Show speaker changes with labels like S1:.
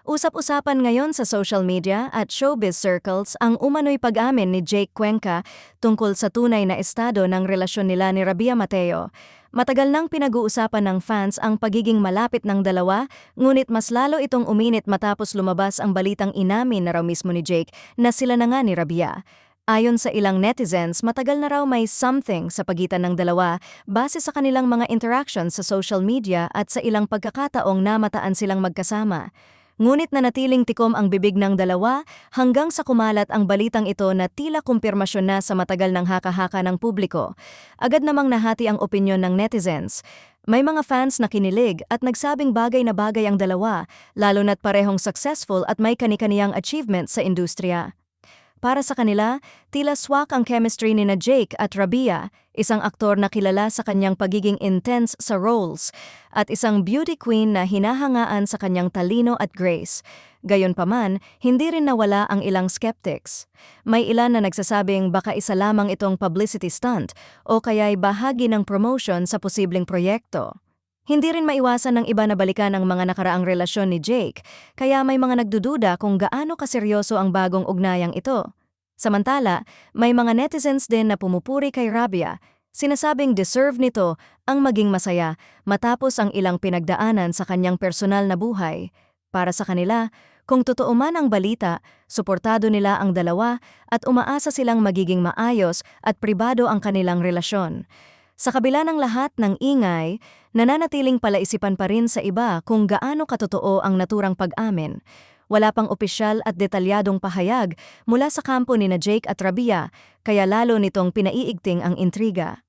S1: Usap-usapan ngayon sa social media at showbiz circles ang umano'y pag-amin ni Jake Cuenca tungkol sa tunay na estado ng relasyon nila ni Rabia Mateo. Matagal nang pinag-uusapan ng fans ang pagiging malapit ng dalawa, ngunit mas lalo itong uminit matapos lumabas ang balitang inamin na raw mismo ni Jake na sila na nga ni Rabia. Ayon sa ilang netizens, matagal na raw may something sa pagitan ng dalawa base sa kanilang mga interactions sa social media at sa ilang pagkakataong namataan silang magkasama. Ngunit nanatiling tikom ang bibig ng dalawa hanggang sa kumalat ang balitang ito na tila kumpirmasyon na sa matagal ng haka-haka ng publiko. Agad namang nahati ang opinyon ng netizens. May mga fans na kinilig at nagsabing bagay na bagay ang dalawa, lalo na't parehong successful at may kani-kaniyang achievement sa industriya. Para sa kanila, tila swak ang chemistry ni na Jake at Rabia, isang aktor na kilala sa kanyang pagiging intense sa roles, at isang beauty queen na hinahangaan sa kanyang talino at grace. Gayunpaman, hindi rin nawala ang ilang skeptics. May ilan na nagsasabing baka isa lamang itong publicity stunt o kaya'y bahagi ng promotion sa posibleng proyekto. Hindi rin maiwasan ng iba na balikan ang mga nakaraang relasyon ni Jake, kaya may mga nagdududa kung gaano kaseryoso ang bagong ugnayang ito. Samantala, may mga netizens din na pumupuri kay Rabia, sinasabing deserve nito ang maging masaya matapos ang ilang pinagdaanan sa kanyang personal na buhay. Para sa kanila, kung totoo man ang balita, suportado nila ang dalawa at umaasa silang magiging maayos at pribado ang kanilang relasyon. Sa kabila ng lahat ng ingay, nananatiling palaisipan pa rin sa iba kung gaano katotoo ang naturang pag-amin. Wala pang opisyal at detalyadong pahayag mula sa kampo ni na Jake at Rabia, kaya lalo nitong pinaiigting ang intriga.